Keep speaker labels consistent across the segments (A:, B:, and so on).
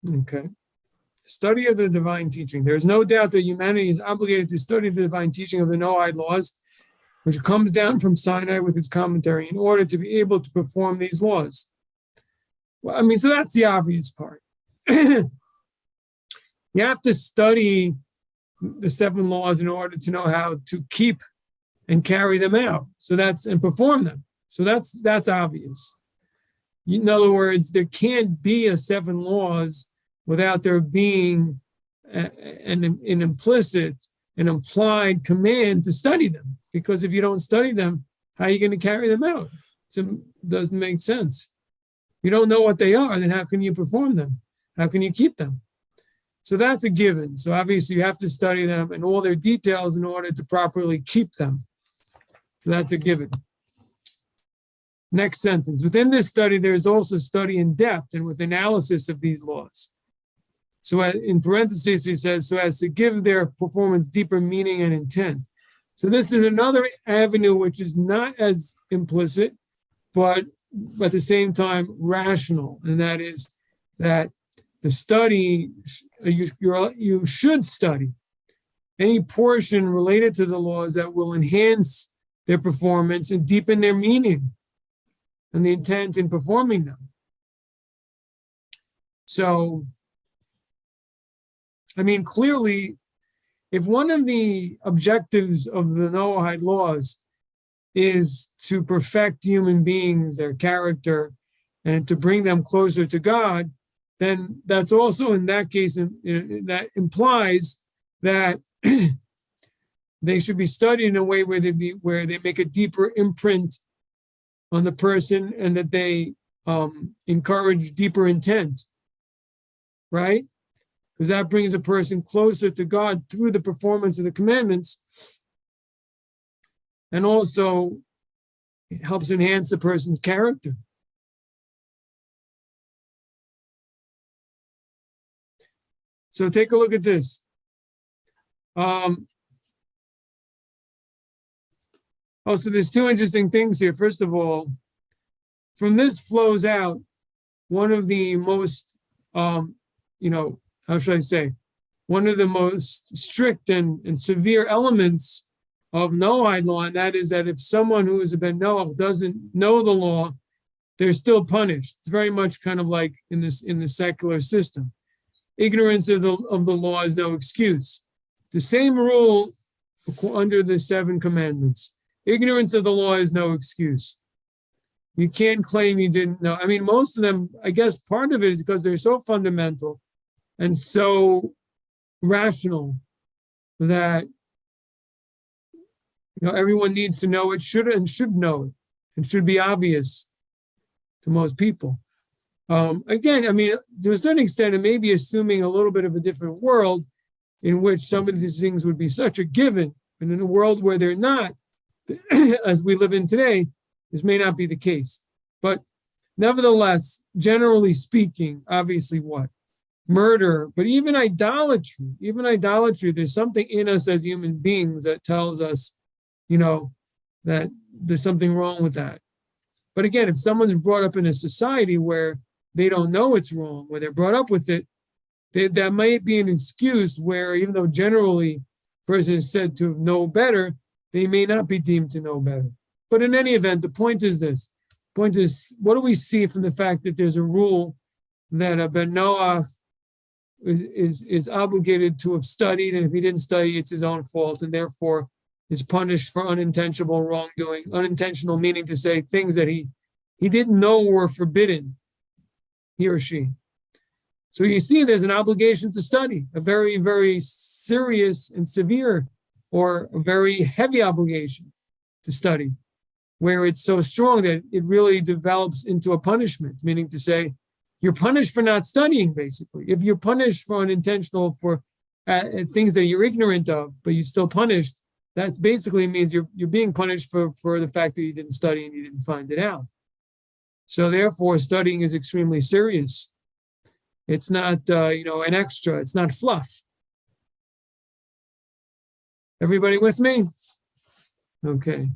A: Okay. Study of the divine teaching. There is no doubt that humanity is obligated to study the divine teaching of the Noahide laws, which comes down from Sinai with its commentary, in order to be able to perform these laws. Well, I mean, so that's the obvious part. You have to study the 7 laws in order to know how to keep and carry them out. So that's and perform them. So that's obvious. In other words, there can't be a 7 laws without there being an implicit, an implied command to study them. Because if you don't study them, how are you going to carry them out? It doesn't make sense. You don't know what they are, then how can you perform them? How can you keep them? So that's a given. So obviously you have to study them and all their details in order to properly keep them. So that's a given. Next sentence. Within this study, there is also study in depth and with analysis of these laws. So in parentheses, he says, so as to give their performance deeper meaning and intent. So this is another avenue which is not as implicit, but at the same time rational. And that is that the study, you should study any portion related to the laws that will enhance their performance and deepen their meaning and the intent in performing them. So, I mean, clearly, if one of the objectives of the Noahide laws is to perfect human beings, their character, and to bring them closer to God, then that's also in that case, that implies that they should be studied in a way where they make a deeper imprint on the person and that they encourage deeper intent, right? Because that brings a person closer to God through the performance of the commandments, and also it helps enhance the person's character. So take a look at this. So there's 2 interesting things here. First of all, from this flows out one of the most, how should I say, one of the most strict and severe elements of Noahide law, and that is that if someone who is a Ben Noach doesn't know the law, they're still punished. It's very much kind of like in the secular system. Ignorance of the law is no excuse. The same rule under the 7 commandments. Ignorance of the law is no excuse. You can't claim you didn't know. I mean, most of them, I guess part of it is because they're so fundamental and so rational that everyone needs to know it, should know it, and should be obvious to most people. Again, I mean, to a certain extent, it may be assuming a little bit of a different world in which some of these things would be such a given, and in a world where they're not, as we live in today, this may not be the case. But nevertheless, generally speaking, obviously what? Murder, but even idolatry, there's something in us as human beings that tells us, that there's something wrong with that. But again, if someone's brought up in a society where they don't know it's wrong, where they're brought up with it, that might be an excuse where even though generally the person is said to know better, they may not be deemed to know better. But in any event, the point is this. The point is, what do we see from the fact that there's a rule that a Ben Noach is obligated to have studied, and if he didn't study, it's his own fault, and therefore is punished for unintentional wrongdoing, unintentional meaning to say things that he didn't know were forbidden, he or she. So you see there's an obligation to study, a very, very serious and severe or a very heavy obligation to study, where it's so strong that it really develops into a punishment, meaning to say you're punished for not studying, basically. If you're punished for unintentional, for things that you're ignorant of, but you're still punished, that basically means you're being punished for the fact that you didn't study and you didn't find it out. So therefore, studying is extremely serious. It's not, an extra. It's not fluff. Everybody with me? Okay.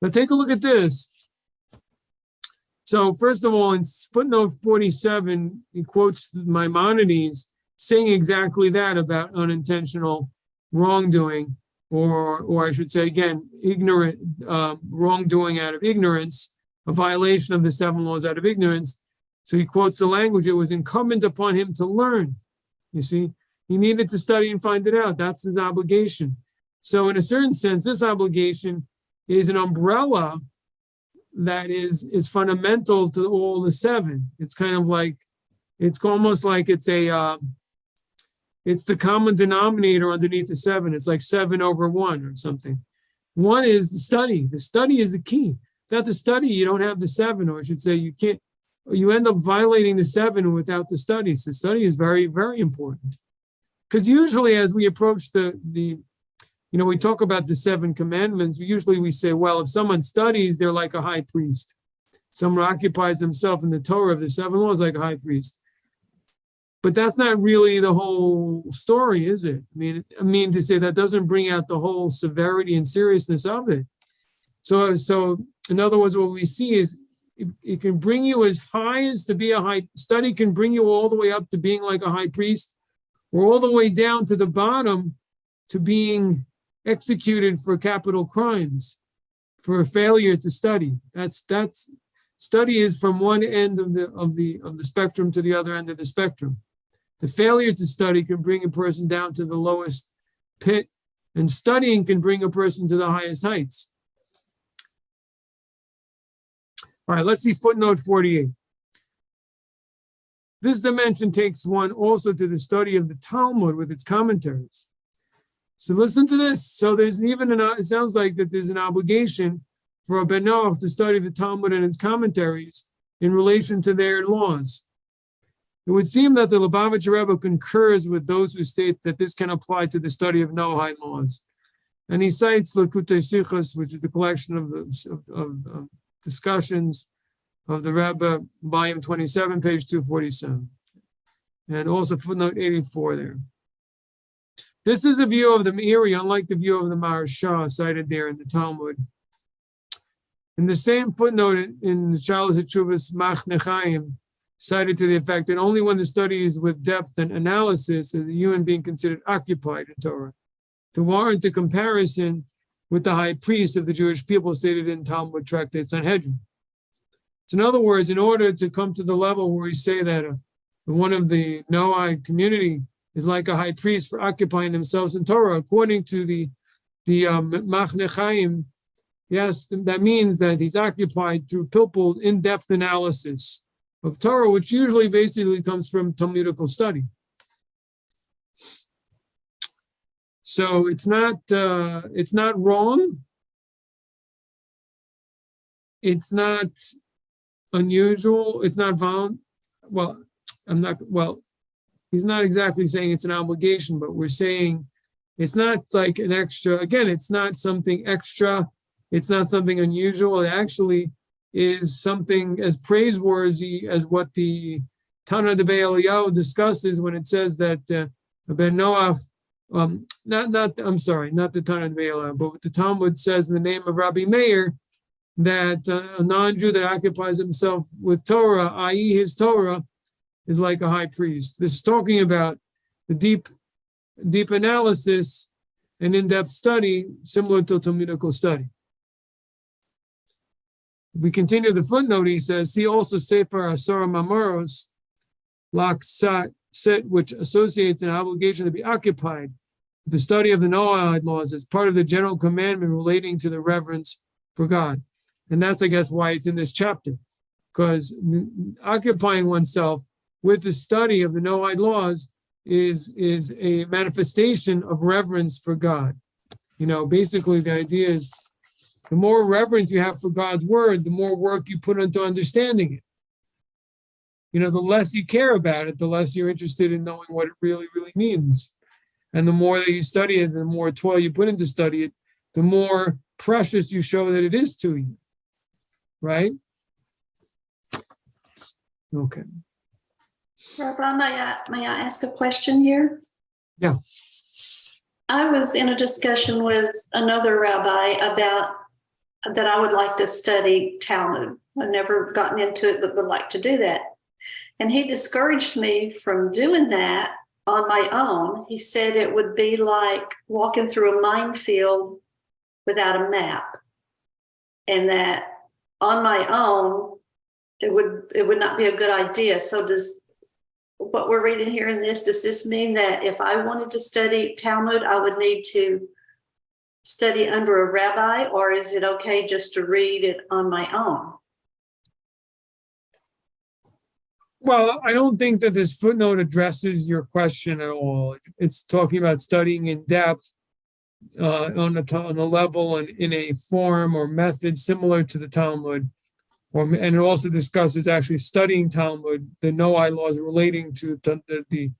A: Now take a look at this. So first of all, in footnote 47, he quotes Maimonides saying exactly that about unintentional wrongdoing, or I should say again, ignorant wrongdoing out of ignorance, a violation of the 7 laws out of ignorance. So he quotes the language, it was incumbent upon him to learn. You see, he needed to study and find it out. That's his obligation. So in a certain sense, this obligation is an umbrella that is fundamental to all the 7. It's kind of like, it's almost like it's the common denominator underneath the 7. It's like 7 over 1 or something. 1 is the study. The study is the key. Without the study, you don't have the 7, or I should say you can't, you end up violating the 7 without the study. So the study is very, very important. Because usually as we approach we talk about the 7 commandments, usually we say, well, if someone studies, they're like a high priest. Someone occupies himself in the Torah of the 7 laws like a high priest. But that's not really the whole story, is it? I mean to say that doesn't bring out the whole severity and seriousness of it. So in other words, what we see is it can bring you as high as to be a high study, can bring you all the way up to being like a high priest, or all the way down to the bottom to being executed for capital crimes, for a failure to study. That's study is from one end of the spectrum to the other end of the spectrum. The failure to study can bring a person down to the lowest pit, and studying can bring a person to the highest heights. All right, let's see footnote 48. This dimension takes one also to the study of the Talmud with its commentaries. So listen to this. So there's it sounds like that there's an obligation for a Ben Noach to study the Talmud and its commentaries in relation to their laws. It would seem that the Lubavitcher Rebbe concurs with those who state that this can apply to the study of Noahide laws. And he cites Likutei Sichos, which is the collection of discussions of the Rebbe, volume 27, page 247. And also footnote 84 there. This is a view of the Meiri, unlike the view of the Maharsha cited there in the Talmud. In the same footnote in the Shalos HaTshuvos Machne Chaim, cited to the effect that only when the study is with depth and analysis is a human being considered occupied in Torah, to warrant the comparison with the high priest of the Jewish people stated in Talmud tractate Sanhedrin. So in other words, in order to come to the level where we say that one of the Noahide community is like a high priest for occupying themselves in Torah, according to the Machne Chaim, yes, that means that he's occupied through pilpul in-depth analysis of Torah, which usually basically comes from Talmudical study. So it's not wrong. It's not unusual. It's not he's not exactly saying it's an obligation, but we're saying it's not like an extra. Again, it's not something extra. It's not something unusual. It actually is something as praiseworthy as what the Tana Debei Eliyahu discusses when it says that Ben Noach, not the Tana Debei Eliyahu, but what the Talmud says in the name of Rabbi Meir, that a non-Jew that occupies himself with Torah, i.e. his Torah, is like a high priest. This is talking about the deep analysis and in-depth study similar to Talmudical study. If we continue the footnote, he says, see also Sefer Asara Mamaros, Laksat, which associates an obligation to be occupied with the study of the Noahide laws as part of the general commandment relating to the reverence for God. And that's, I guess, why it's in this chapter, because occupying oneself with the study of the Noahide laws is a manifestation of reverence for God. Basically the idea is the more reverence you have for God's word, the more work you put into understanding it. The less you care about it, the less you're interested in knowing what it really, really means. And the more that you study it, the more toil you put into study it, the more precious you show that it is to you. Right? Okay.
B: Rabbi, may I ask a question here?
A: Yeah.
B: I was in a discussion with another rabbi about that I would like to study Talmud. I've never gotten into it, but would like to do that. And he discouraged me from doing that on my own. He said it would be like walking through a minefield without a map, and that on my own, it would not be a good idea. So does what we're reading here in this, does this mean that if I wanted to study Talmud, I would need to study under a rabbi, or is it okay just to read it on my own?
A: Well, I don't think that this footnote addresses your question at all. It's talking about studying in depth on a level and in a form or method similar to the Talmud. And it also discusses actually studying Talmud, the Noahide laws relating to the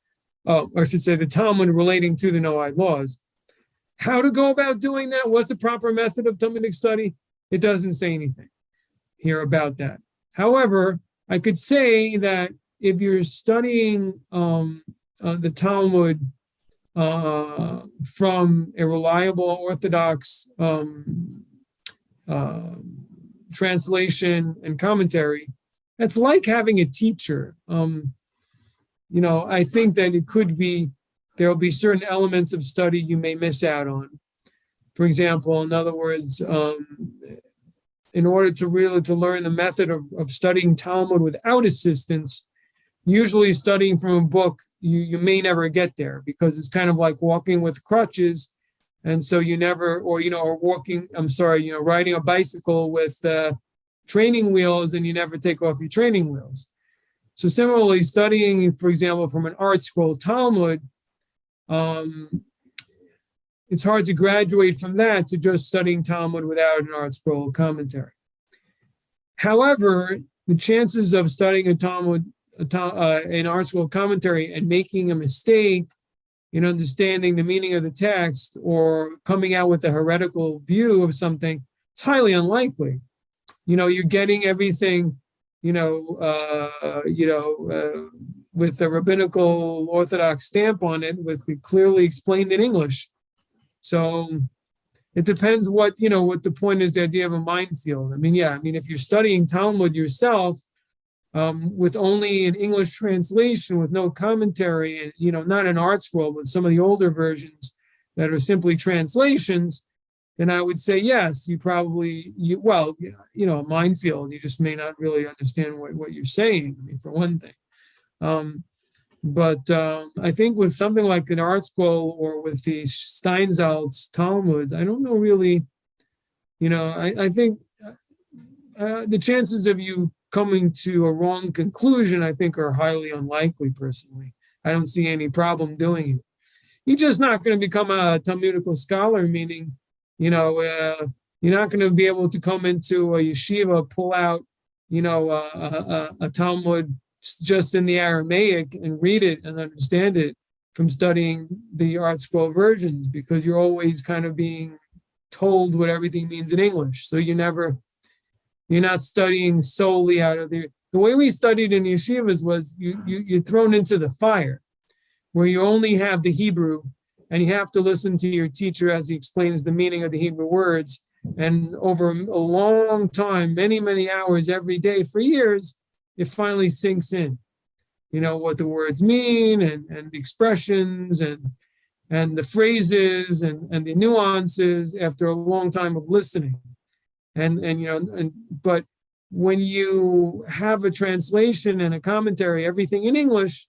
A: Talmud relating to the Noahide laws. How to go about doing that? What's the proper method of Talmudic study? It doesn't say anything here about that. However, I could say that if you're studying the Talmud from a reliable Orthodox translation and commentary, that's like having a teacher. I think that it could be, there'll be certain elements of study you may miss out on. For example, in other words, in order to learn the method of studying Talmud without assistance, usually studying from a book, you may never get there because it's kind of like walking with crutches. And so you never, or riding a bicycle with training wheels and you never take off your training wheels. So similarly, studying, for example, from an art scroll Talmud, it's hard to graduate from that to just studying Talmud without an art scroll commentary. However, the chances of studying an art scroll commentary and making a mistake in understanding the meaning of the text or coming out with a heretical view of something, it's highly unlikely. You're getting everything, with the rabbinical Orthodox stamp on it, with it clearly explained in English. So it depends what the point is, the idea of a minefield. If you're studying Talmud yourself, with only an English translation, with no commentary, and not an art scroll, but some of the older versions that are simply translations, then I would say yes, you probably a minefield. You just may not really understand what you're saying. For one thing, but I think with something like an art scroll or with the Steinsaltz Talmuds, I don't know really. I think the chances of you coming to a wrong conclusion, I think, are highly unlikely. Personally, I don't see any problem doing it. You're just not going to become a Talmudical scholar, meaning, you're not going to be able to come into a yeshiva, pull out, a Talmud just in the Aramaic and read it and understand it from studying the art scroll versions, because you're always kind of being told what everything means in English. So you're not studying solely out of the way we studied in yeshivas was you're thrown into the fire where you only have the Hebrew and you have to listen to your teacher as he explains the meaning of the Hebrew words. And over a long time, many, many hours every day for years, it finally sinks in, what the words mean and the expressions and the phrases and the nuances after a long time of listening. But when you have a translation and a commentary, everything in English,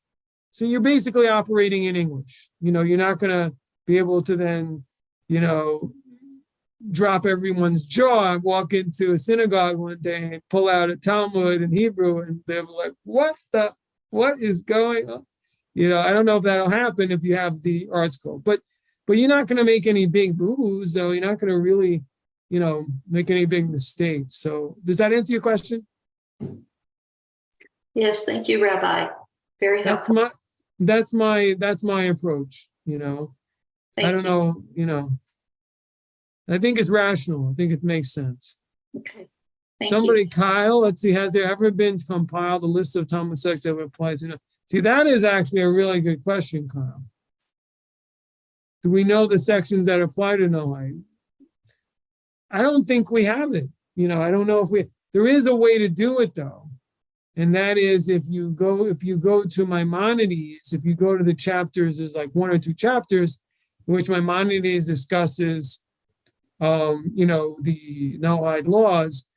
A: so you're basically operating in English. You're not going to be able to then, drop everyone's jaw and walk into a synagogue one day and pull out a Talmud in Hebrew and they're like, what is going on? I don't know if that'll happen if you have the art scroll, but you're not going to make any big boo-boos, though. You're not going to really, make any big mistakes. So does that answer your question?
B: Yes, thank you, Rabbi. Very helpful.
A: That's my approach. I don't know, I think it's rational. I think it makes sense.
B: Okay. Thank
A: Somebody,
B: you.
A: Kyle, let's see, has there ever been compiled a list of Talmud sections that would apply to? See, that is actually a really good question, Kyle. Do we know the sections that apply to Noahide? I don't think we have it. I don't know if there is a way to do it though. And that is if you go to Maimonides, if you go to the chapters, there's like one or two chapters in which Maimonides discusses, the Noahide laws.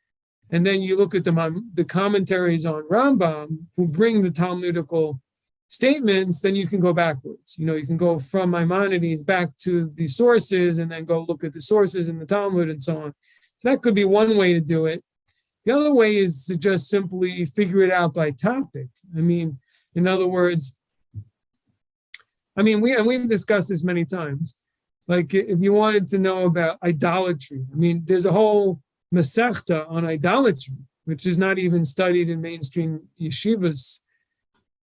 A: And then you look at the commentaries on Rambam who bring the Talmudical statements, then you can go backwards. You can go from Maimonides back to the sources and then go look at the sources in the Talmud and so on. So that could be one way to do it. The other way is to just simply figure it out by topic. In other words, we've discussed this many times. Like if you wanted to know about idolatry, there's a whole Masechta on idolatry, which is not even studied in mainstream yeshivas.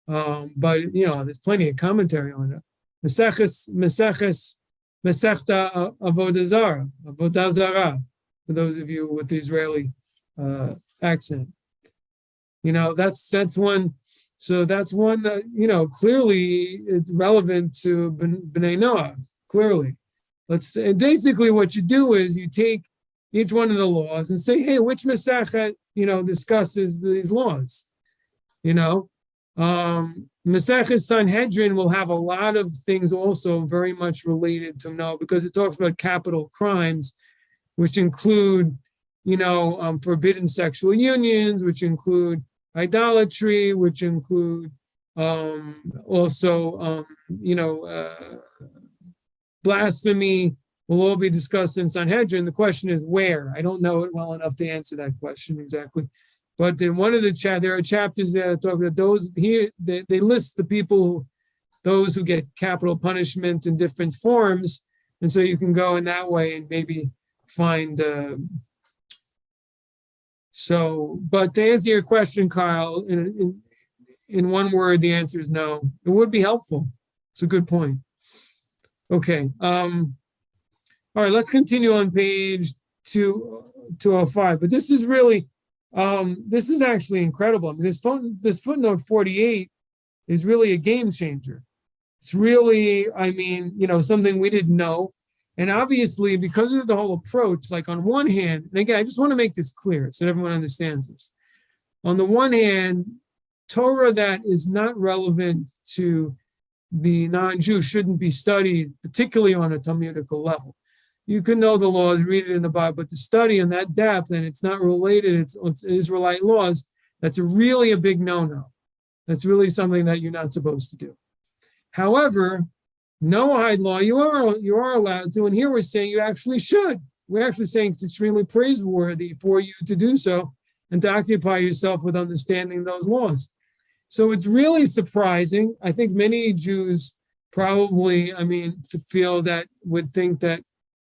A: But there's plenty of commentary on it. Masechta Avodah Zarah, for those of you with the Israeli accent. That's one. So that's one that clearly it's relevant to Bnei Noach. Clearly, basically what you do is you take each one of the laws and say, hey, which Masechet discusses these laws? Masechet Sanhedrin will have a lot of things also very much related to Noah, because it talks about capital crimes, which include, forbidden sexual unions, which include idolatry, which include blasphemy, will all be discussed in Sanhedrin. The question is where? I don't know it well enough to answer that question exactly. But in one of there are chapters that talk about those here. They list the people, those who get capital punishment in different forms, and so you can go in that way and maybe find. But to answer your question, Kyle, in one word, the answer is no. It would be helpful. It's a good point. Okay. All right. Let's continue on page 205. But this is really. This is actually incredible. This footnote 48 is really a game changer. It's really, something we didn't know. And obviously, because of the whole approach, like on one hand, and again, I just want to make this clear so everyone understands this. On the one hand, Torah that is not relevant to the non-Jew shouldn't be studied, particularly on a Talmudical level. You can know the laws, read it in the Bible, but to study in that depth and it's not related, it's Israelite laws, that's really a big no-no. That's really something that you're not supposed to do. However, Noahide law, you are allowed to, and here we're saying you actually should. We're actually saying it's extremely praiseworthy for you to do so and to occupy yourself with understanding those laws. So it's really surprising. I think many Jews probably, would think that,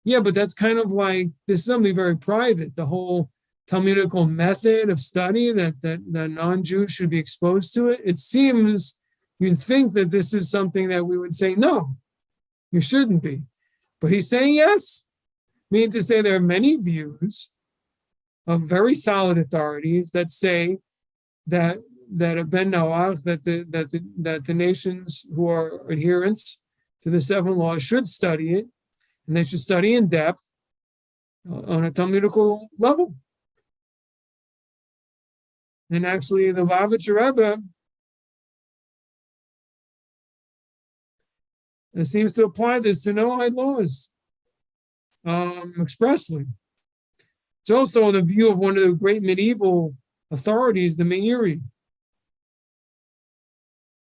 A: yeah, but that's kind of like, this is something very private, the whole Talmudical method of study that non-Jews should be exposed to it. It seems you'd think that this is something that we would say, no, you shouldn't be. But he's saying yes. Meaning to say there are many views of very solid authorities that say that Ben Noach, that the nations who are adherents to the seven laws should study it, and they should study in depth on a Talmudical level. And actually, the Lubavitcher Rebbe seems to apply this to Noahide laws expressly. It's also the view of one of the great medieval authorities, the Meiri.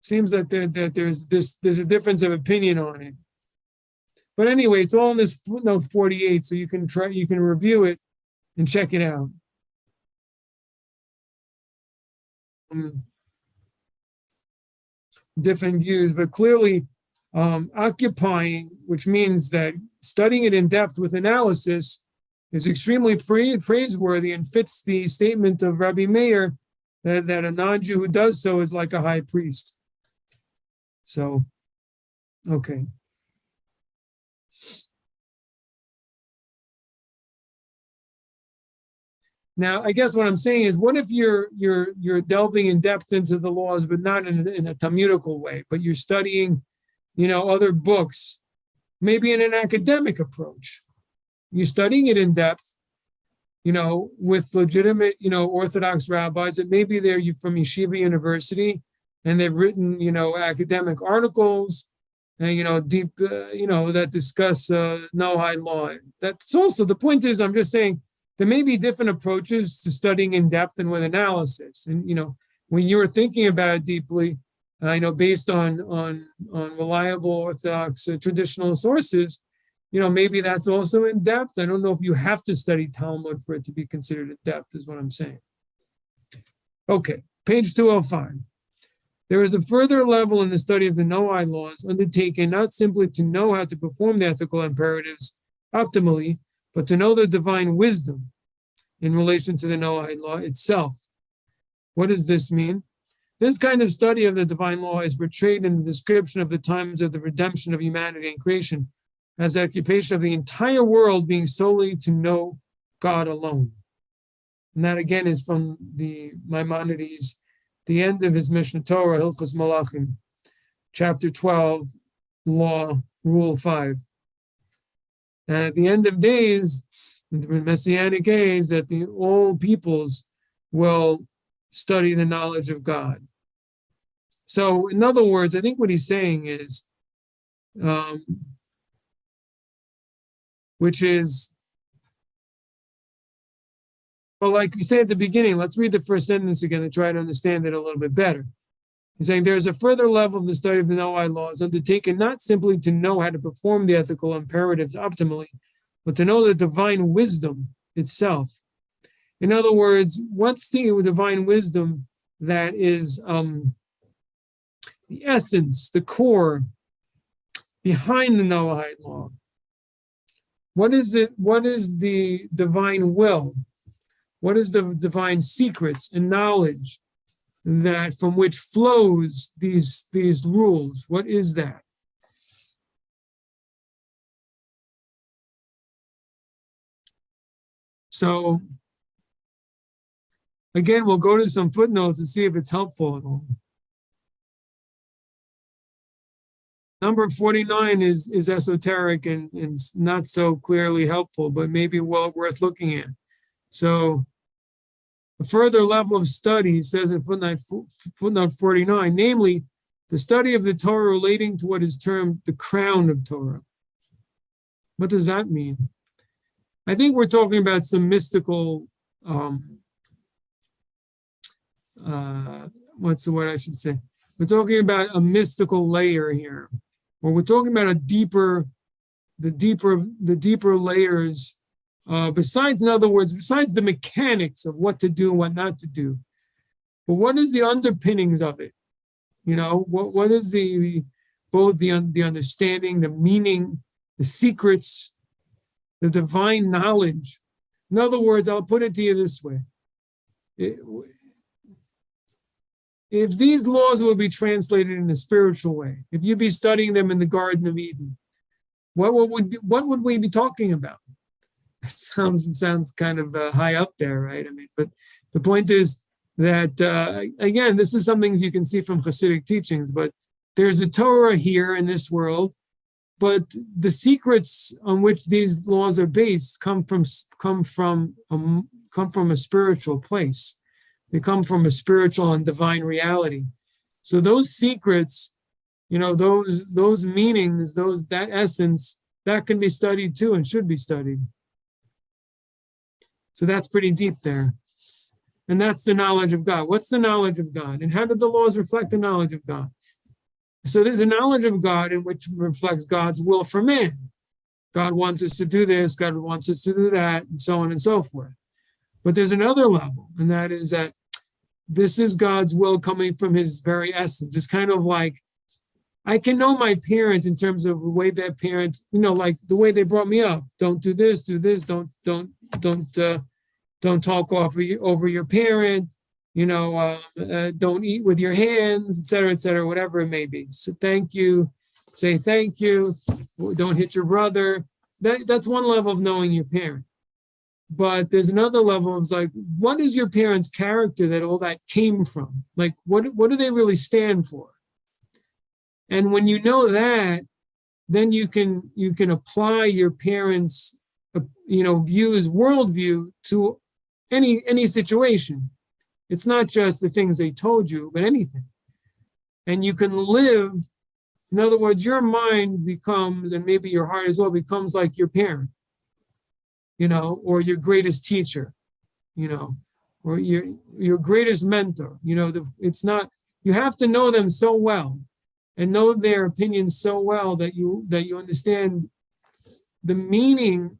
A: Seems that there's a difference of opinion on it. But anyway, it's all in this footnote 48, so you can review it and check it out. Different views, but clearly occupying, which means that studying it in depth with analysis, is extremely praiseworthy and fits the statement of Rabbi Meir that a non-Jew who does so is like a high priest. So, okay. Now, I guess what I'm saying is, what if you're delving in depth into the laws, but not in a Talmudical way, but you're studying, other books, maybe in an academic approach. You're studying it in depth, with legitimate, Orthodox rabbis. It may be they're from Yeshiva University and they've written, academic articles and, deep, that discuss Noahide law. That's also, the point is, I'm just saying there may be different approaches to studying in depth and with analysis. And, when you're thinking about it deeply, based on reliable Orthodox traditional sources, maybe that's also in depth. I don't know if you have to study Talmud for it to be considered in depth, is what I'm saying. Okay, page 205. There is a further level in the study of the Noahide laws undertaken not simply to know how to perform the ethical imperatives optimally, but to know the divine wisdom in relation to the Noahide law itself. What does this mean? This kind of study of the divine law is portrayed in the description of the times of the redemption of humanity and creation as the occupation of the entire world being solely to know God alone. And that again is from the Maimonides, the end of his Mishnah Torah, Hilchos Malachim, chapter 12, law, rule 5. And at the end of days, in the Messianic age, that all peoples will study the knowledge of God. So, in other words, I think what he's saying is, which is, well, like we say at the beginning, let's read the first sentence again and try to understand it a little bit better. He's saying there's a further level of the study of the Noahide laws undertaken not simply to know how to perform the ethical imperatives optimally, but to know the divine wisdom itself. In other words, what's the divine wisdom that is the essence, the core behind the Noahide law? What is it? What is the divine will? What is the divine secrets and knowledge that from which flows these rules? What is that? So again, we'll go to some footnotes and see if it's helpful at all. Number 49 is esoteric and not so clearly helpful, but maybe well worth looking at. So a further level of study, says in footnote 49, namely the study of the Torah relating to what is termed the crown of Torah. What does that mean? I think we're talking about some mystical, what's the word I should say? We're talking about a mystical layer here, or we're talking about the deeper layers. Besides, in other words, besides the mechanics of what to do and what not to do, but what is the underpinnings of it? What is both the understanding, the meaning, the secrets, the divine knowledge? In other words, I'll put it to you this way. If these laws would be translated in a spiritual way, if you'd be studying them in the Garden of Eden, what would we be talking about? It sounds kind of high up there, right? I mean, but the point is that, again, this is something you can see from Hasidic teachings, but there's a Torah here in this world, but the secrets on which these laws are based come from a spiritual place. They come from a spiritual and divine reality. So those secrets, those meanings, that essence, that can be studied too and should be studied. So that's pretty deep there. And that's the knowledge of God. What's the knowledge of God? And how do the laws reflect the knowledge of God? So there's a knowledge of God in which reflects God's will for man. God wants us to do this, God wants us to do that, and so on and so forth. But there's another level, and that is that this is God's will coming from his very essence. It's kind of like, I can know my parent in terms of the way that parent, like the way they brought me up. Don't do this, don't talk over your parent, don't eat with your hands, et cetera, whatever it may be. So say thank you, don't hit your brother. That's one level of knowing your parent. But there's another level of like, what is your parents' character that all that came from? Like, what do they really stand for? And when you know that, then you can apply your parents' view, his worldview to any situation. It's not just the things they told you, but anything. And you can live, in other words, your mind becomes, and maybe your heart as well, becomes like your parent, or your greatest teacher, or your greatest mentor. It's not, you have to know them so well and know their opinions so well that you understand the meaning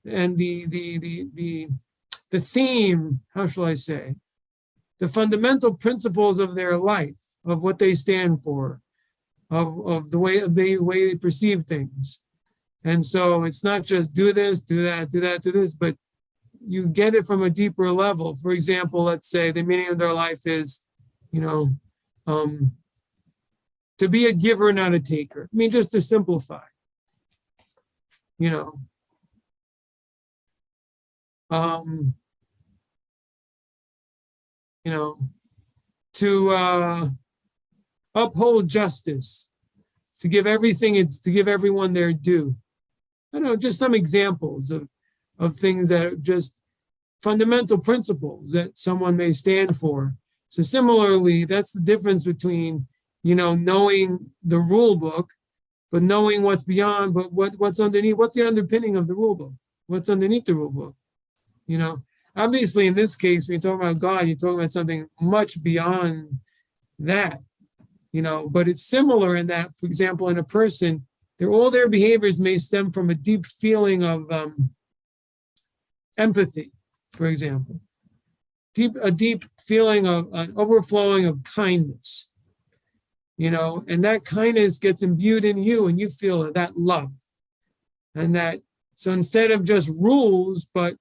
A: and the theme, how shall I say, the fundamental principles of their life, of what they stand for, of the way they perceive things. And so it's not just do this, do that, do that, do this, but you get it from a deeper level. For example, let's say the meaning of their life is, to be a giver, not a taker. I mean, just to simplify, to uphold justice, to give everyone their due. I don't know, just some examples of things that are just fundamental principles that someone may stand for. So similarly, that's the difference between, knowing the rule book, but knowing what's beyond, but what's underneath, what's the underpinning of the rule book? What's underneath the rule book? Obviously in this case, when you're talking about God, you're talking about something much beyond that, but it's similar in that, for example, in a person, all their behaviors may stem from a deep feeling of empathy, for example, a deep feeling of an overflowing of kindness, and that kindness gets imbued in you and you feel that love. And so instead of just rules, but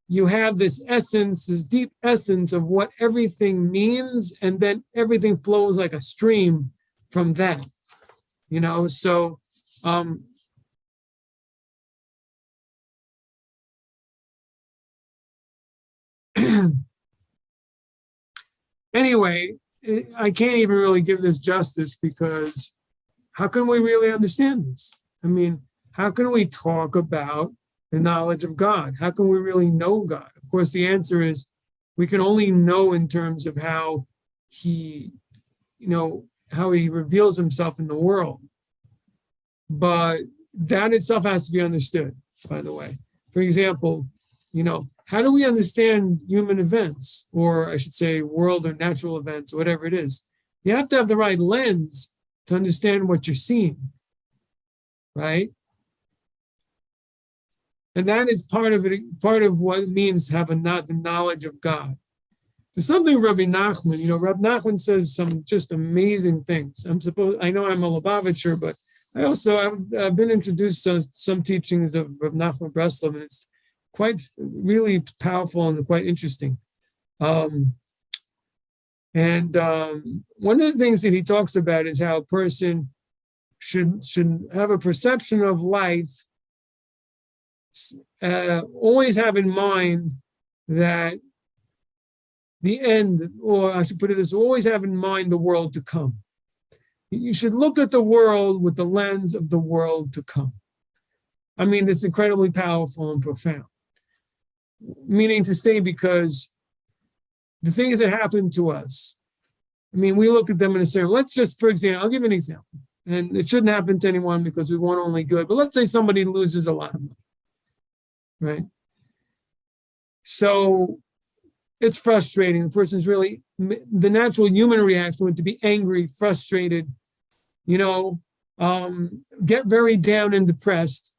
A: you have this essence, this deep essence of what everything means, and then everything flows like a stream from that, so anyway, I can't even really give this justice, because how can we really understand this? I mean, how can we talk about the knowledge of God? How can we really know God? Of course, the answer is we can only know in terms of how he reveals himself in the world. But that itself has to be understood, by the way. For example, how do we understand human events, or I should say world or natural events, or whatever it is? You have to have the right lens to understand what you're seeing, right? And that is part of what it means to have the knowledge of God. There's something Rabbi Nachman, Rabbi Nachman says some just amazing things. I know I'm a Lubavitcher, but I've been introduced to some teachings of Rabbi Nachman Breslov, and it's quite really powerful and quite interesting. One of the things that he talks about is how a person should have a perception of life, always have in mind that the end, or I should put it this, always have in mind the world to come. You should look at the world with the lens of the world to come. I mean, it's incredibly powerful and profound. Meaning to say, because the things that happen to us, I mean, we look at them in a certain, let's just, for example, I'll give you an example. And it shouldn't happen to anyone because we want only good, but let's say somebody loses a lot of money, right? So it's frustrating. The person's really, the natural human reaction would to be angry, frustrated, get very down and depressed.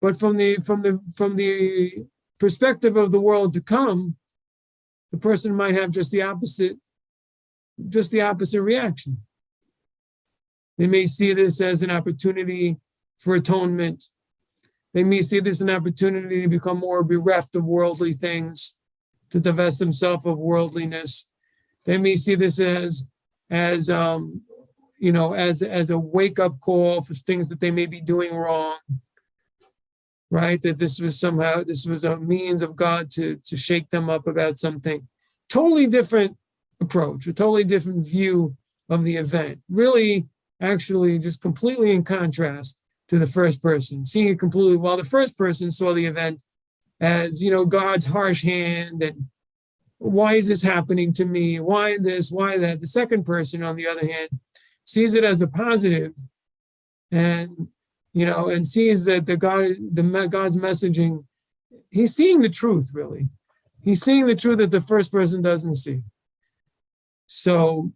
A: But from the perspective of the world to come, the person might have just the opposite reaction. They may see this as an opportunity for atonement. They may see this as an opportunity to become more bereft of worldly things, to divest themselves of worldliness. They may see this as a wake-up call for things that they may be doing wrong, right? That this was a means of God to shake them up about something. Totally different approach, a totally different view of the event. Really, actually, just completely in contrast to the first person, seeing it completely, while the first person saw the event as, God's harsh hand and why is this happening to me? Why this? Why that? The second person, on the other hand, sees it as a positive, and and sees that God's messaging. He's seeing the truth, really. He's seeing the truth that the first person doesn't see. So,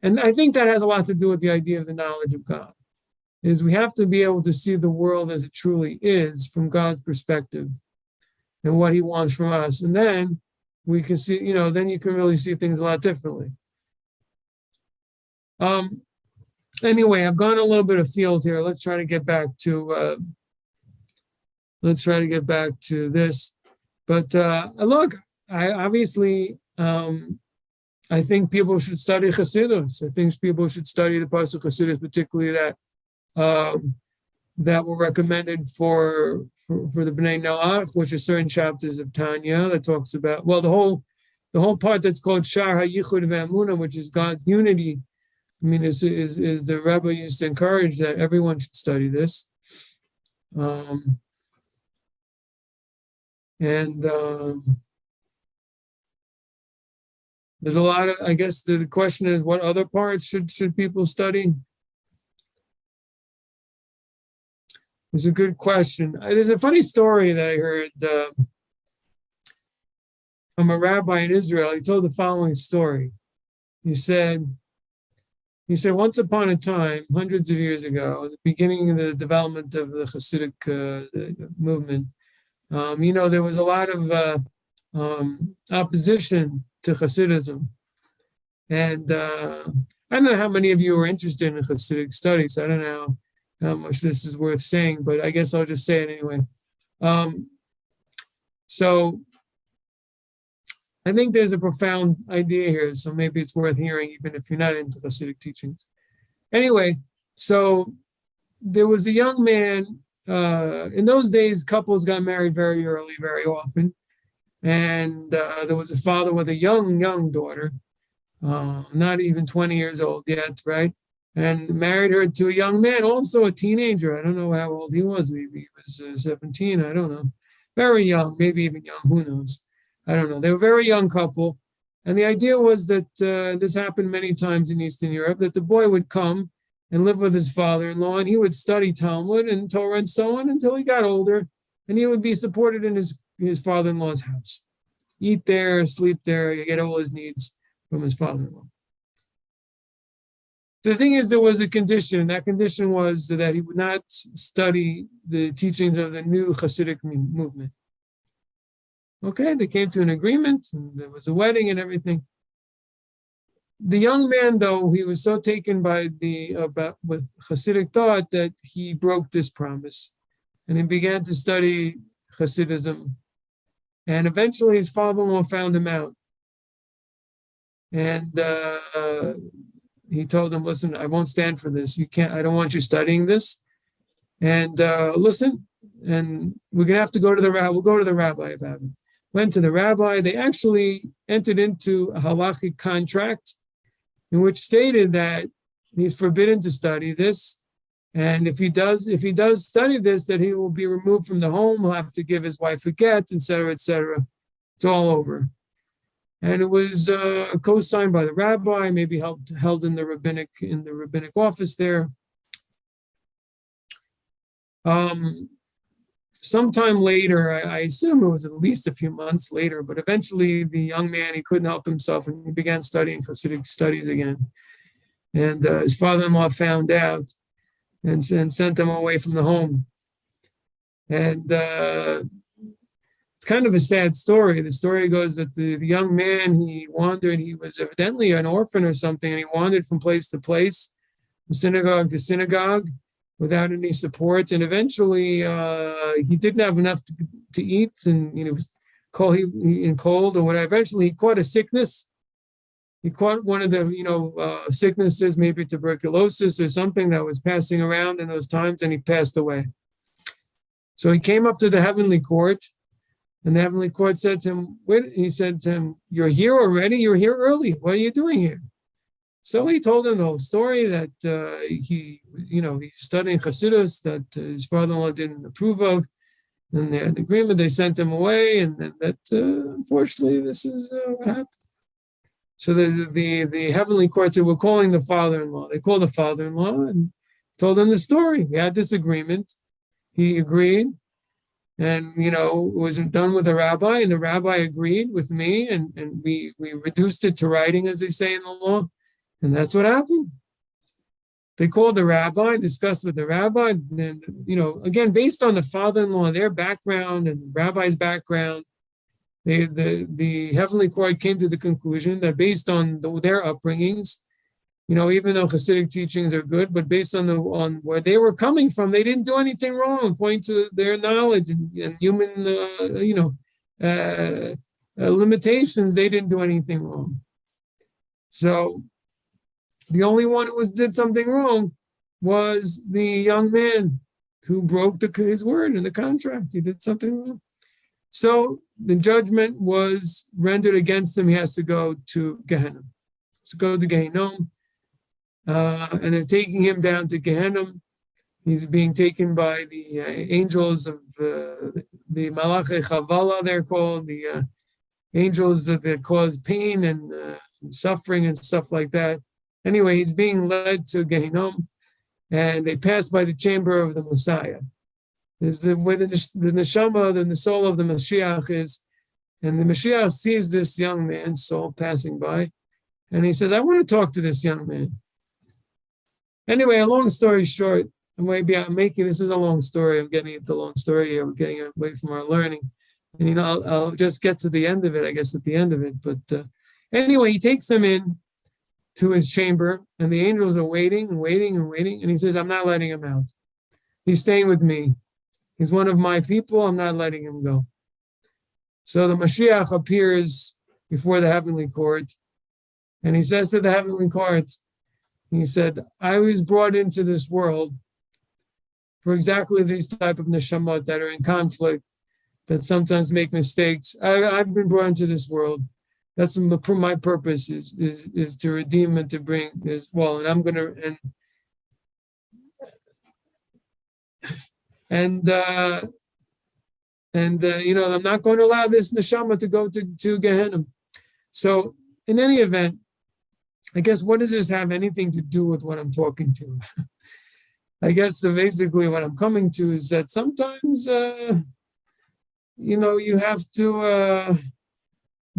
A: and I think that has a lot to do with the idea of the knowledge of God. Is we have to be able to see the world as it truly is from God's perspective and what he wants from us. And then we can see, then you can really see things a lot differently. Anyway, I've gone a little bit afield here. Let's try to get back to this. But look, I think people should study Chassidus. I think people should study the Pasuk Chassidus, particularly that were recommended for the Bnei Noach, which are certain chapters of Tanya that talks about, well, the whole part that's called Shar HaYichud VeEmunah, which is God's unity. I mean, is the Rebbe used to encourage that everyone should study this. There's a lot of, I guess the question is, what other parts should people study? It's a good question. There's a funny story that I heard from a rabbi in Israel. He told the following story. He said, once upon a time, hundreds of years ago, at the beginning of the development of the Hasidic movement, there was a lot of opposition to Hasidism. And I don't know how many of you are interested in Hasidic studies. I don't know how much this is worth saying, but I guess I'll just say it anyway. So I think there's a profound idea here, so maybe it's worth hearing, even if you're not into Hasidic teachings. Anyway, so there was a young man. In those days, couples got married very early, very often. And there was a father with a young daughter, not even 20 years old yet, right? And married her to a young man, also a teenager. I don't know how old he was. Maybe he was 17. I don't know. Very young, maybe even young. Who knows? I don't know. They were a very young couple. And the idea was that this happened many times in Eastern Europe, that the boy would come and live with his father-in-law, and he would study Talmud and Torah and so on until he got older, and he would be supported in his father-in-law's house. Eat there, sleep there, you get all his needs from his father-in-law. The thing is, there was a condition. That condition was that he would not study the teachings of the new Hasidic movement. Okay, they came to an agreement, and there was a wedding and everything. The young man, though, he was so taken by with Hasidic thought that he broke this promise, and he began to study Hasidism. And eventually, his father-in-law found him out, and he told him, "Listen, I won't stand for this. You can't. I don't want you studying this. And listen, and we're gonna have to go to the rabbi. We'll go to the rabbi about it." Went to the rabbi. They actually entered into a halachic contract, in which stated that he's forbidden to study this, and if he does study this, that he will be removed from the home. He'll have to give his wife a get, etc., etc. It's all over. And it was co-signed by the rabbi, maybe held in the rabbinic office there. Sometime later, I assume it was at least a few months later, but eventually the young man, he couldn't help himself, and he began studying Hasidic studies again. And his father-in-law found out and sent him away from the home. And it's kind of a sad story. The story goes that the young man, he wandered, he was evidently an orphan or something, and he wandered from place to place, from synagogue to synagogue, without any support, and eventually he didn't have enough to eat, and was cold or whatever. Eventually, he caught a sickness. He caught one of the sicknesses, maybe tuberculosis or something that was passing around in those times, and he passed away. So he came up to the heavenly court, and the heavenly court said to him, "He said to him, 'You're here already. You're here early. What are you doing here?' So he told him the whole story that he's studying Chassidus that his father-in-law didn't approve of, and they had an agreement. They sent him away, and then that unfortunately this is what happened. So the heavenly court said, we're calling the father-in-law. They called the father-in-law and told him the story. We had this agreement. He agreed, and it wasn't done with the rabbi, and the rabbi agreed with me, and we reduced it to writing, as they say in the law. And that's what happened. They called the rabbi, discussed with the rabbi, then, again, based on the father-in-law, their background and the rabbi's background, the heavenly court came to the conclusion that based on their upbringings, even though Hasidic teachings are good, but based on where they were coming from, they didn't do anything wrong, according to their knowledge and human, limitations. They didn't do anything wrong. So the only one who did something wrong was the young man who broke his word in the contract. He did something wrong. So the judgment was rendered against him. He has to go to Gehenna. To go to Gehinnom. And they're taking him down to Gehenna. He's being taken by the angels of the Malachei Chavala, they're called, the angels that cause pain and suffering and stuff like that. Anyway, he's being led to Gehinnom, and they pass by the chamber of the Messiah. Is where the neshama, the soul of the Mashiach is, and the Mashiach sees this young man's soul passing by, and he says, I want to talk to this young man. Anyway, a long story short, this is a long story. I'm getting into the long story here. We're getting away from our learning. And, I'll just get to the end of it, I guess, at the end of it. But anyway, he takes him in to his chamber, and the angels are waiting and waiting and waiting. And he says, I'm not letting him out. He's staying with me. He's one of my people. I'm not letting him go. So the Mashiach appears before the heavenly court, and he says to the heavenly court, he said, I was brought into this world for exactly these type of neshamot that are in conflict, that sometimes make mistakes. I've been brought into this world. That's my purpose is to redeem and to bring this. Well, and I'm going to, I'm not going to allow this neshama to go to Gehenna. So in any event, I guess, what does this have anything to do with what I'm talking to? I guess basically what I'm coming to is that sometimes, you have to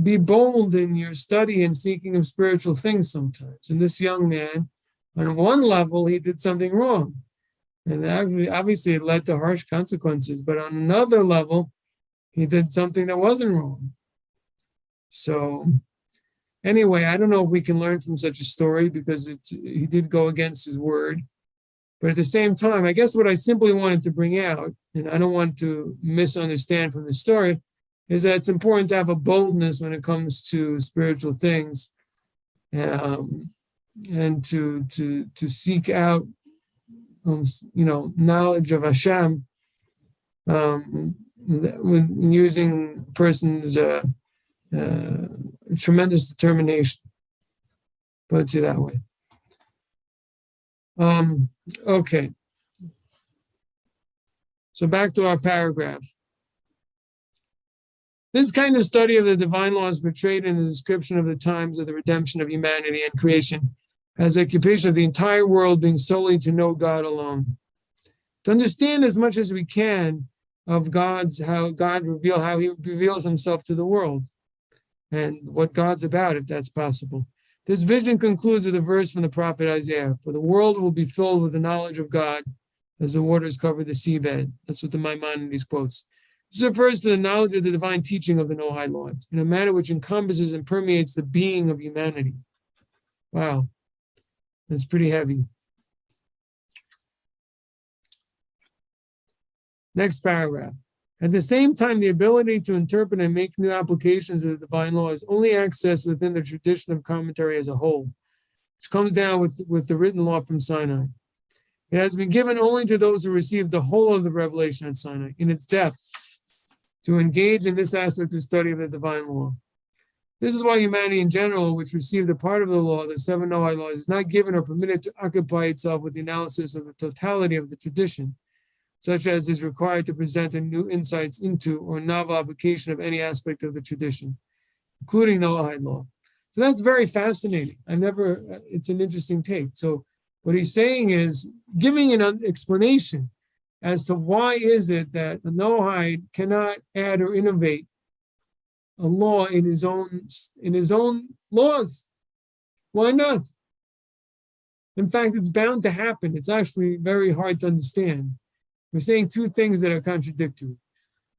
A: be bold in your study and seeking of spiritual things sometimes. And this young man, on one level, he did something wrong. And obviously it led to harsh consequences. But on another level, he did something that wasn't wrong. So anyway, I don't know if we can learn from such a story, because he did go against his word. But at the same time, I guess what I simply wanted to bring out, and I don't want to misunderstand from the story, is that it's important to have a boldness when it comes to spiritual things, and to seek out, knowledge of Hashem, with using a person's tremendous determination. Put it that way. Okay. So back to our paragraph. This kind of study of the divine law is portrayed in the description of the times of the redemption of humanity and creation as occupation of the entire world being solely to know God alone. To understand as much as we can of how he reveals himself to the world and what God's about, if that's possible. This vision concludes with a verse from the prophet Isaiah, for the world will be filled with the knowledge of God as the waters cover the seabed. That's what the Maimonides quotes. This refers to the knowledge of the divine teaching of the Noahide laws in a manner which encompasses and permeates the being of humanity. Wow, that's pretty heavy. Next paragraph. At the same time, the ability to interpret and make new applications of the divine law is only accessed within the tradition of commentary as a whole, which comes down with the written law from Sinai. It has been given only to those who received the whole of the revelation at Sinai in its depth, to engage in this aspect of study of the divine law. This is why humanity in general, which received a part of the law, the 7 Noahide laws, is not given or permitted to occupy itself with the analysis of the totality of the tradition, such as is required to present a new insights into or novel application of any aspect of the tradition, including Noahide law. So that's very fascinating. It's an interesting take. So what he's saying is giving an explanation as to why is it that a Noahide cannot add or innovate a law in his own laws. Why not? In fact, it's bound to happen. It's actually very hard to understand. We're saying two things that are contradictory.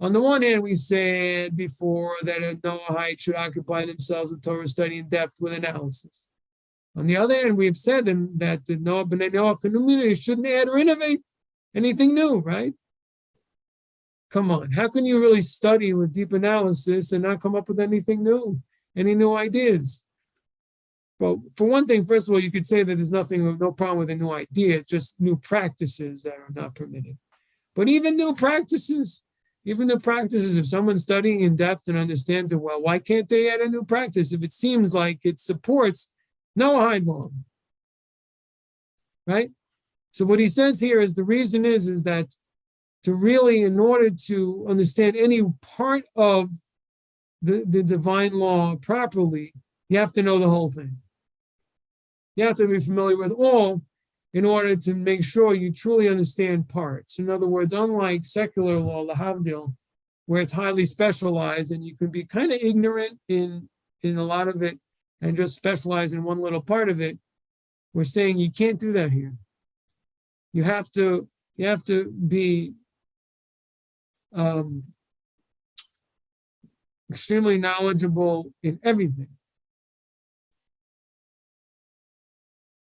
A: On the one hand, we said before that a Noahide should occupy themselves with Torah study in depth with analysis. On the other hand, we've said that the Noah B'nai Noah community shouldn't add or innovate anything new, right? Come on, how can you really study with deep analysis and not come up with anything new, any new ideas? Well, for one thing, first of all, you could say that there's no problem with a new idea, it's just new practices that are not permitted. But even new practices, if someone's studying in depth and understands it well, why can't they add a new practice if it seems like it supports Noahide law? Right? So what he says here is the reason is that to really, in order to understand any part of the divine law properly, you have to know the whole thing. You have to be familiar with all in order to make sure you truly understand parts. In other words, unlike secular law, lahavdil, where it's highly specialized and you can be kind of ignorant in a lot of it and just specialize in one little part of it, we're saying you can't do that here. You have to be extremely knowledgeable in everything.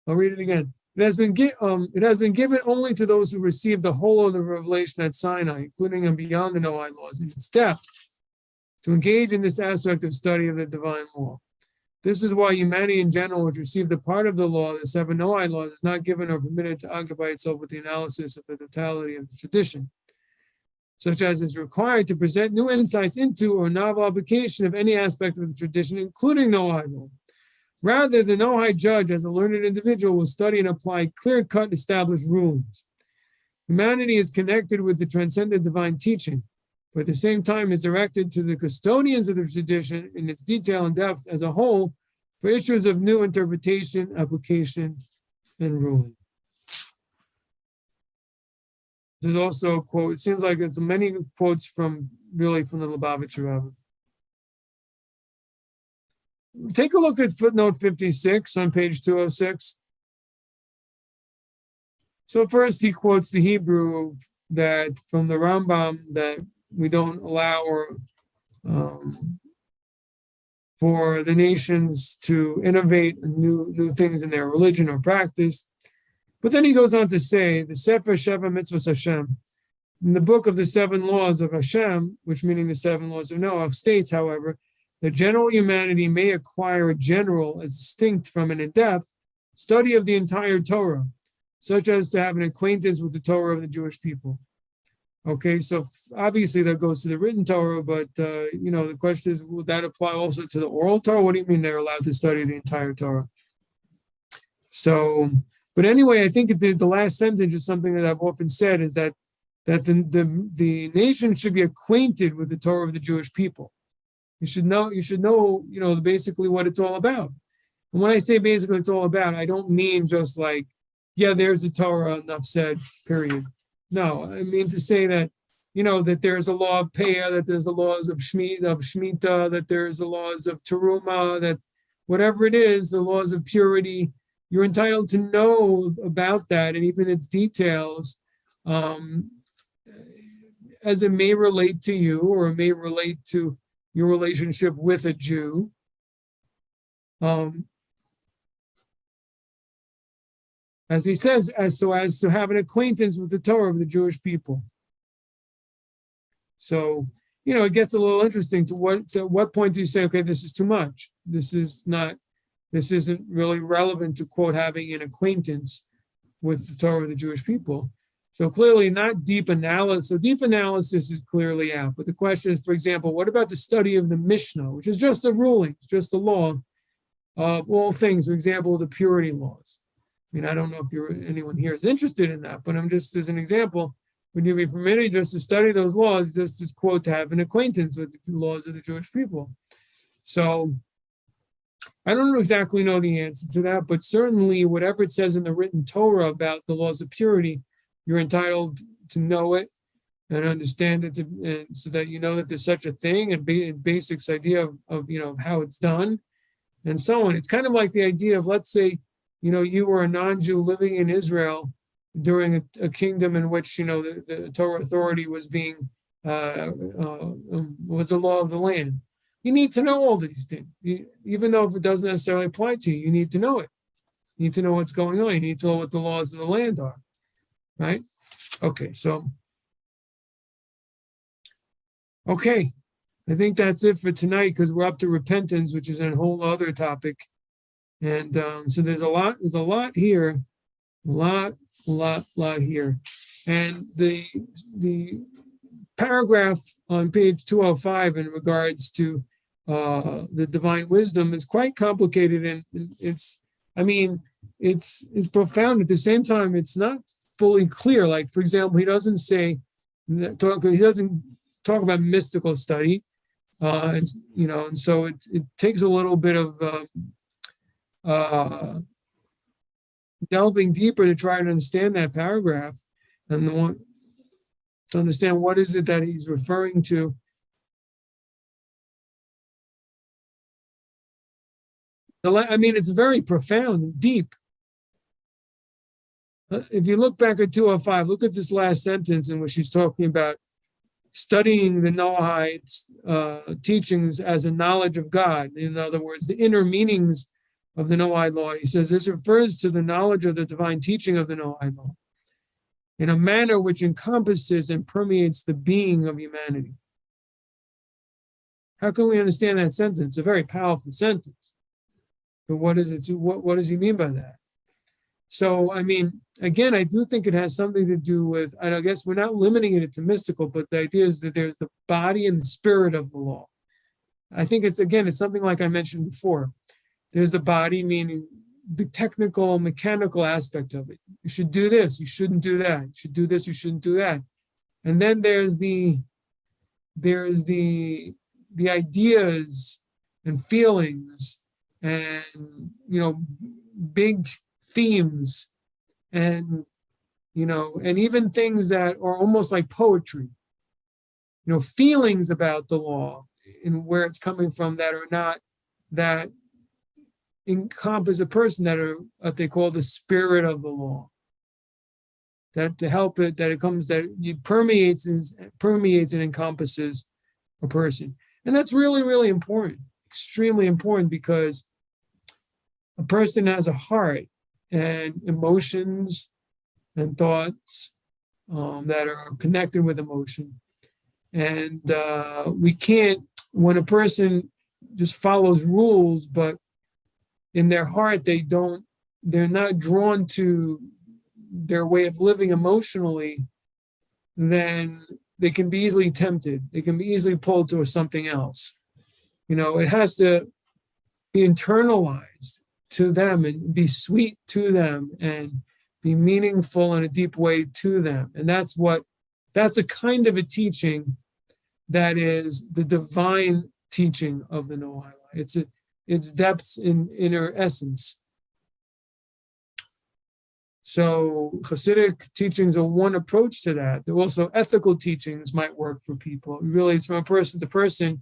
A: I'll read it again. It has been given only to those who received the whole of the revelation at Sinai, including and beyond the Noahide laws, in its depth, to engage in this aspect of study of the divine law. This is why humanity in general, which received a part of the law, the 7 Noahide laws, is not given or permitted to occupy itself with the analysis of the totality of the tradition, such as is required to present new insights into or novel application of any aspect of the tradition, including Noahide law. Rather, the Noahide judge, as a learned individual, will study and apply clear-cut established rulings. Humanity is connected with the transcendent divine teaching, but at the same time is directed to the custodians of the tradition in its detail and depth as a whole for issues of new interpretation, application, and ruling. There's also a quote, it seems like there's many quotes from the Lubavitcher Rebbe. Take a look at footnote 56 on page 206. So first he quotes the Hebrew that from the Rambam that we don't allow for the nations to innovate new things in their religion or practice. But then he goes on to say, the Sefer Sheva Mitzvos Hashem, in the book of the 7 laws of Hashem, which meaning the 7 laws of Noah, states, however, that general humanity may acquire a general as distinct from an in-depth study of the entire Torah, such as to have an acquaintance with the Torah of the Jewish people. Okay, so obviously that goes to the written Torah, but the question is, will that apply also to the oral Torah? What do you mean they're allowed to study the entire Torah? So, but anyway, I think the last sentence is something that I've often said is that the nation should be acquainted with the Torah of the Jewish people. You should know, basically what it's all about. And when I say basically it's all about, I don't mean just like, yeah, there's a Torah, enough said, period. No, I mean to say that, that there's a law of Peah, that there's the laws of Shemitah, that there's the laws of Teruma, that whatever it is, the laws of purity, you're entitled to know about that and even its details as it may relate to you or it may relate to your relationship with a Jew. As he says, as to have an acquaintance with the Torah of the Jewish people. So, it gets a little interesting to what point do you say, okay, this is too much. This isn't really relevant to, quote, having an acquaintance with the Torah of the Jewish people. So clearly not deep analysis. So deep analysis is clearly out. But the question is, for example, what about the study of the Mishnah, which is just the rulings, just the law of all things, for example, the purity laws. I mean, I don't know if anyone here is interested in that, but I'm just as an example, would you be permitted just to study those laws, just as quote, to have an acquaintance with the laws of the Jewish people? So I don't exactly know the answer to that, but certainly whatever it says in the written Torah about the laws of purity, you're entitled to know it and understand it, and so that you know that there's such a thing, and basics idea of how it's done, and so on. It's kind of like the idea of, let's say, you were a non-Jew living in Israel during a kingdom in which the Torah authority was being was the law of the land. You need to know all these things, even though if it doesn't necessarily apply to you. You need to know it. You need to know what's going on. You need to know what the laws of the land are, right? Okay, so okay, I think that's it for tonight, because we're up to repentance, which is a whole other topic, and so there's a lot here, a lot here, and the paragraph on page 205 in regards to the divine wisdom is quite complicated, and it's profound. At the same time, it's not fully clear. Like, for example, he doesn't talk about mystical study, and so it takes a little bit of delving deeper to try to understand that paragraph, and to understand what is it that he's referring to. It's very profound and deep. If you look back at 205, look at this last sentence in which he's talking about studying the Noahites' teachings as a knowledge of God. In other words, the inner meanings of the Noahide law. He says this refers to the knowledge of the divine teaching of the Noahide law in a manner which encompasses and permeates the being of humanity. How can we understand that sentence? It's a very powerful sentence. But what is it? What does he mean by that? So, again, I do think it has something to do with, and I guess we're not limiting it to mystical, but the idea is that there's the body and the spirit of the law. I think it's something like I mentioned before. There's the body, meaning the technical, mechanical aspect of it. You should do this, you shouldn't do that. You should do this, you shouldn't do that. And then there's the ideas and feelings and big themes and and even things that are almost like poetry, feelings about the law and where it's coming from that are not, that encompass a person, that are what they call the spirit of the law, that to help it, that it comes, that it permeates and encompasses a person. And that's really, really important, extremely important, because a person has a heart and emotions and thoughts that are connected with emotion. And we can't, when a person just follows rules, but in their heart, they're not drawn to their way of living emotionally, then they can be easily tempted. They can be easily pulled to something else. It has to be internalized to them and be sweet to them and be meaningful in a deep way to them. And that's the kind of a teaching that is the divine teaching of the Noahide law. Its depths in inner essence. So Hasidic teachings are one approach to that. There are also ethical teachings might work for people. Really, it's from person to person,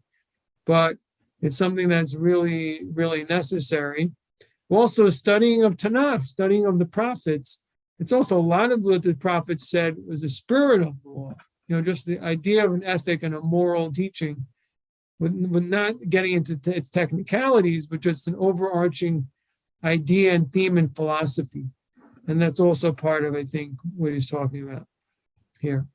A: but it's something that's really, really necessary. Also, studying of Tanakh, studying of the prophets. It's also a lot of what the prophets said was the spirit of the law. Just the idea of an ethic and a moral teaching, with not getting into its technicalities, but just an overarching idea and theme and philosophy. And that's also part of, I think, what he's talking about here.